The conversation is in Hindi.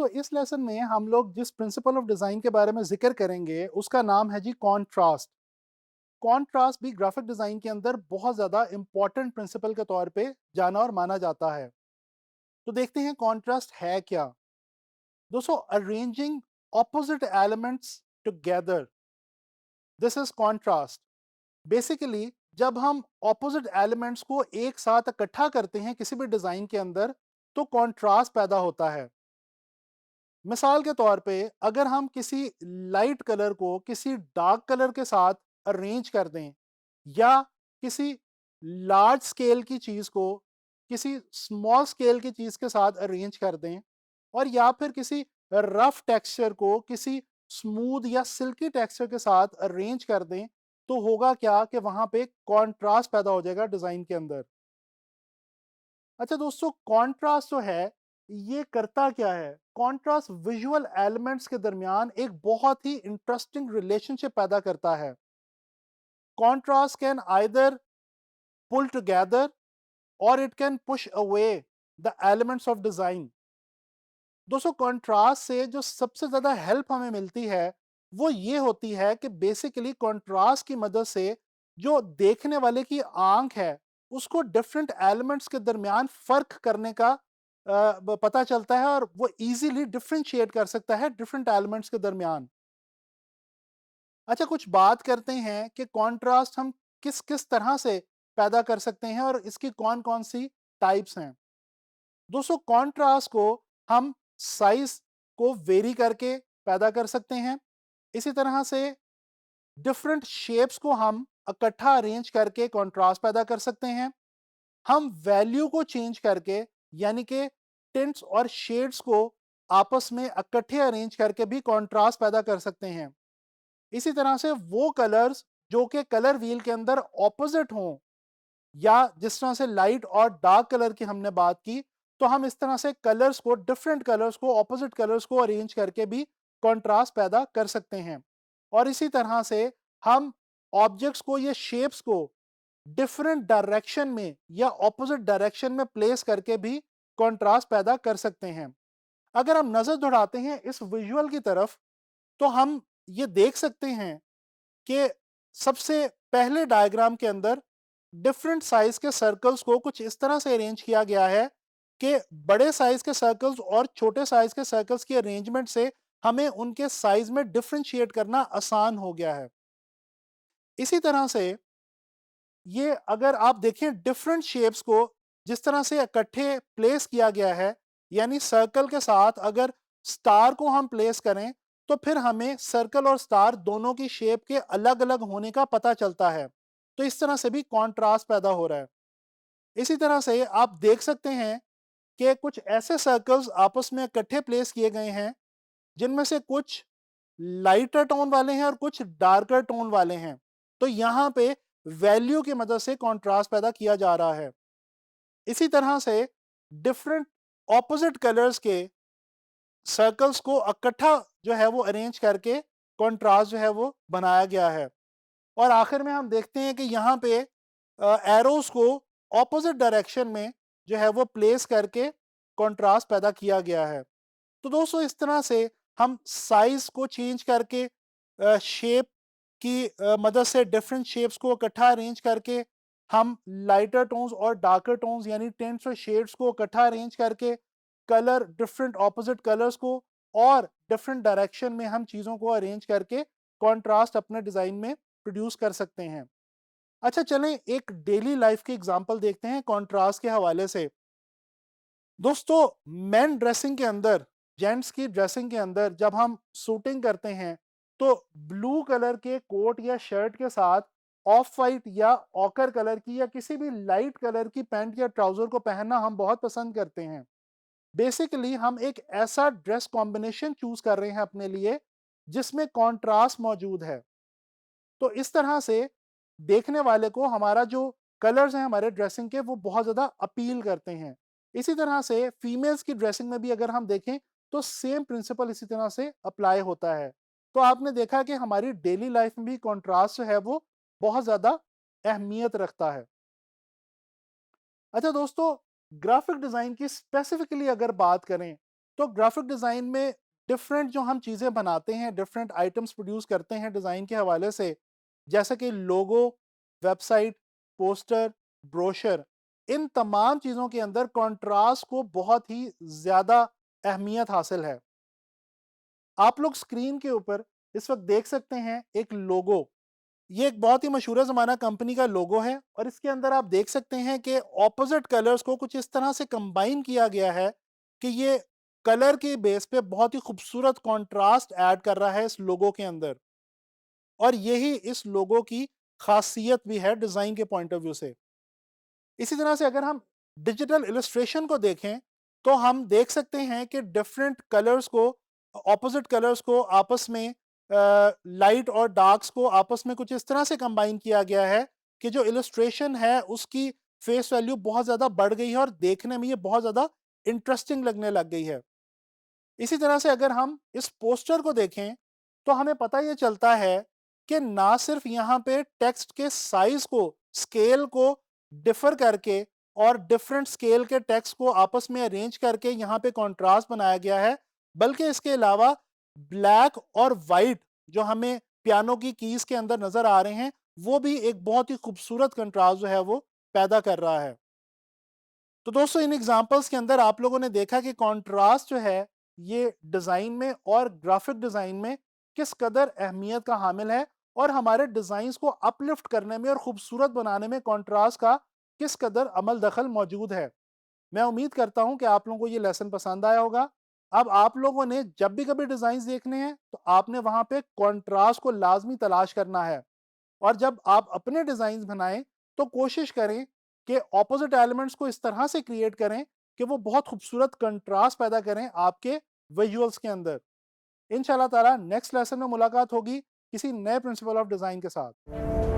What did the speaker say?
दोस्तों इस लेसन में हम लोग जिस प्रिंसिपल ऑफ डिजाइन के बारे में जिक्र करेंगे उसका नाम है जी कॉन्ट्रास्ट। कॉन्ट्रास्ट भी ग्राफिक डिजाइन के अंदर बहुत ज्यादा इंपॉर्टेंट प्रिंसिपल के तौर पे जाना और माना जाता है। तो देखते हैं कॉन्ट्रास्ट है क्या। दोस्तों arranging opposite elements together, this is contrast. Basically जब हम ऑपोजिट एलिमेंट्स को एक साथ इकट्ठा करते हैं किसी भी डिजाइन के अंदर तो कॉन्ट्रास्ट पैदा होता है। मिसाल के तौर पे अगर हम किसी लाइट कलर को किसी डार्क कलर के साथ अरेंज कर दें, या किसी लार्ज स्केल की चीज को किसी स्मॉल स्केल की चीज के साथ अरेंज कर दें, और या फिर किसी रफ टेक्सचर को किसी स्मूथ या सिल्की टेक्सचर के साथ अरेंज कर दें, तो होगा क्या कि वहां पे कॉन्ट्रास्ट पैदा हो जाएगा डिजाइन के अंदर। अच्छा दोस्तों, कॉन्ट्रास्ट जो है ये करता क्या है? कॉन्ट्रास्ट विजुअल एलिमेंट्स के दरमियान एक बहुत ही इंटरेस्टिंग रिलेशनशिप पैदा करता है। Contrast can either pull together और it can push away the elements of design. दोस्तों कॉन्ट्रास्ट से जो सबसे ज्यादा हेल्प हमें मिलती है वो ये होती है कि बेसिकली कॉन्ट्रास्ट की मदद से जो देखने वाले की आंख है उसको डिफरेंट एलिमेंट्स के दरमियान फर्क करने का पता चलता है, और वो इजीली डिफरेंशिएट कर सकता है डिफरेंट एलिमेंट्स के दरमियान। अच्छा, कुछ बात करते हैं कि कॉन्ट्रास्ट हम किस किस तरह से पैदा कर सकते हैं और इसकी कौन कौन सी टाइप्स हैं। दोस्तों कॉन्ट्रास्ट को हम साइज को वेरी करके पैदा कर सकते हैं। इसी तरह से डिफरेंट शेप्स को हम इकट्ठा अरेंज करके कॉन्ट्रास्ट पैदा कर सकते हैं। हम वैल्यू को चेंज करके, यानी कि टिंट्स और शेड्स को आपस में इकट्ठे अरेंज करके भी कॉन्ट्रास्ट पैदा कर सकते हैं। इसी तरह से वो कलर्स जो कि कलर व्हील के अंदर ऑपोजिट हों, या जिस तरह से लाइट और डार्क कलर की हमने बात की, तो हम इस तरह से कलर्स को डिफरेंट कलर्स को ऑपोजिट कलर्स को अरेंज करके भी कंट्रास्ट पैदा कर सकते हैं। और इसी तरह से हम ऑब्जेक्ट्स को या शेप्स को डिफरेंट डायरेक्शन में या ऑपोजिट डायरेक्शन में प्लेस करके भी कंट्रास्ट पैदा कर सकते हैं। अगर हम नजर दौड़ाते हैं इस विजुअल की तरफ, तो हम ये देख सकते हैं कि सबसे पहले डायग्राम के अंदर डिफरेंट साइज के सर्कल्स को कुछ इस तरह से अरेंज किया गया है कि बड़े साइज के सर्कल्स और छोटे साइज के सर्कल्स की अरेंजमेंट से हमें उनके साइज में डिफरेंशिएट करना आसान हो गया है। इसी तरह से ये अगर आप देखें डिफरेंट शेप्स को जिस तरह से इकट्ठे प्लेस किया गया है, यानी सर्कल के साथ अगर स्टार को हम प्लेस करें तो फिर हमें सर्कल और स्टार दोनों की शेप के अलग अलग होने का पता चलता है। तो इस तरह से भी कॉन्ट्रास्ट पैदा हो रहा है। इसी तरह से आप देख सकते हैं कि कुछ ऐसे सर्कल्स आपस में इकट्ठे प्लेस किए गए हैं जिनमें से कुछ लाइटर टोन वाले हैं और कुछ डार्कर टोन वाले हैं। तो यहाँ पे वैल्यू की मदद से कॉन्ट्रास्ट पैदा किया जा रहा है। इसी तरह से डिफरेंट ऑपोजिट कलर्स के सर्कल्स को इकट्ठा जो है वो अरेंज करके कॉन्ट्रास्ट जो है वो बनाया गया है। और आखिर में हम देखते हैं कि यहाँ पे एरोस को ऑपोजिट डायरेक्शन में जो है वो प्लेस करके कंट्रास्ट पैदा किया गया है। तो दोस्तों इस तरह से हम साइज को चेंज करके शेप की मदद से डिफरेंट शेप्स को इकट्ठा अरेंज करके हम लाइटर टोन्स और डार्कर टोन्स यानी टिंट्स और शेड्स को इकट्ठा अरेंज करके कलर डिफरेंट ऑपोजिट कलर्स को और डिफरेंट डायरेक्शन में हम चीज़ों को अरेंज करके कॉन्ट्रास्ट अपने डिज़ाइन में प्रोड्यूस कर सकते हैं। अच्छा चलें एक डेली लाइफ की एग्जांपल देखते हैं कॉन्ट्रास्ट के हवाले से। दोस्तों मेन ड्रेसिंग के अंदर, जेंट्स की ड्रेसिंग के अंदर जब हम सूटिंग करते हैं तो ब्लू कलर के कोट या शर्ट के साथ ऑफ वाइट या ऑकर कलर की या किसी भी लाइट कलर की पैंट या ट्राउजर को पहनना हम बहुत पसंद करते हैं। बेसिकली हम एक ऐसा ड्रेस कॉम्बिनेशन चूज कर रहे हैं अपने लिए जिसमें कॉन्ट्रास्ट मौजूद है। तो इस तरह से देखने वाले को हमारा जो कलर्स हैं हमारे ड्रेसिंग के वो बहुत ज़्यादा अपील करते हैं। इसी तरह से फीमेल्स की ड्रेसिंग में भी अगर हम देखें तो सेम प्रिंसिपल इसी तरह से अप्लाई होता है। तो आपने देखा कि हमारी डेली लाइफ में भी कॉन्ट्रास्ट जो है वो बहुत ज़्यादा अहमियत रखता है। अच्छा दोस्तों, ग्राफिक डिज़ाइन की स्पेसिफिकली अगर बात करें तो ग्राफिक डिज़ाइन में डिफरेंट जो हम चीज़ें बनाते हैं, डिफरेंट आइटम्स प्रोड्यूस करते हैं डिज़ाइन के हवाले से, जैसे कि लोगो, वेबसाइट, पोस्टर, ब्रोशर, इन तमाम चीज़ों के अंदर कंट्रास्ट को बहुत ही ज़्यादा अहमियत हासिल है। आप लोग स्क्रीन के ऊपर इस वक्त देख सकते हैं एक लोगो। ये एक बहुत ही मशहूर ज़माना कंपनी का लोगो है और इसके अंदर आप देख सकते हैं कि ऑपोजिट कलर्स को कुछ इस तरह से कंबाइन किया गया है कि ये कलर के बेस पे बहुत ही खूबसूरत कंट्रास्ट ऐड कर रहा है इस लोगो के अंदर। और यही इस लोगो की खासियत भी है डिज़ाइन के पॉइंट ऑफ व्यू से। इसी तरह से अगर हम डिजिटल इलस्ट्रेशन को देखें, तो हम देख सकते हैं कि डिफरेंट कलर्स को, ऑपोजिट कलर्स को आपस में, लाइट और डार्क्स को आपस में कुछ इस तरह से कंबाइन किया गया है कि जो इलस्ट्रेशन है उसकी फेस वैल्यू बहुत ज़्यादा बढ़ गई है और देखने में ये बहुत ज़्यादा इंटरेस्टिंग लगने लग गई है। इसी तरह से अगर हम इस पोस्टर को देखें, तो हमें पता ये चलता है कि ना सिर्फ यहाँ पे टेक्स्ट के साइज को, स्केल को डिफर करके और डिफरेंट स्केल के टेक्स्ट को आपस में अरेंज करके यहाँ पे कंट्रास्ट बनाया गया है, बल्कि इसके अलावा ब्लैक और वाइट जो हमें पियानो की कीज के अंदर नजर आ रहे हैं, वो भी एक बहुत ही खूबसूरत कंट्रास्ट जो है वो पैदा कर रहा है। तो दोस्तों, इन एग्जांपल्स के अंदर आप लोगों ने देखा कि कंट्रास्ट जो है ये डिज़ाइन में और ग्राफिक डिज़ाइन में किस कदर अहमियत का हामिल है और हमारे डिज़ाइंस को अपलिफ्ट करने में और खूबसूरत बनाने में कंट्रास्ट का किस कदर अमल दखल मौजूद है। मैं उम्मीद करता हूं कि आप लोगों को ये लेसन पसंद आया होगा। अब आप लोगों ने जब भी कभी डिज़ाइंस देखने हैं तो आपने वहां पे कंट्रास्ट को लाजमी तलाश करना है। और जब आप अपने डिज़ाइंस बनाएं तो कोशिश करें कि ऑपोजिट एलिमेंट्स को इस तरह से क्रिएट करें कि वो बहुत खूबसूरत कंट्रास्ट पैदा करें आपके विजुअल्स के अंदर। इंशाल्लाह ताला नेक्स्ट लेसन में मुलाकात होगी किसी नए प्रिंसिपल ऑफ डिज़ाइन के साथ।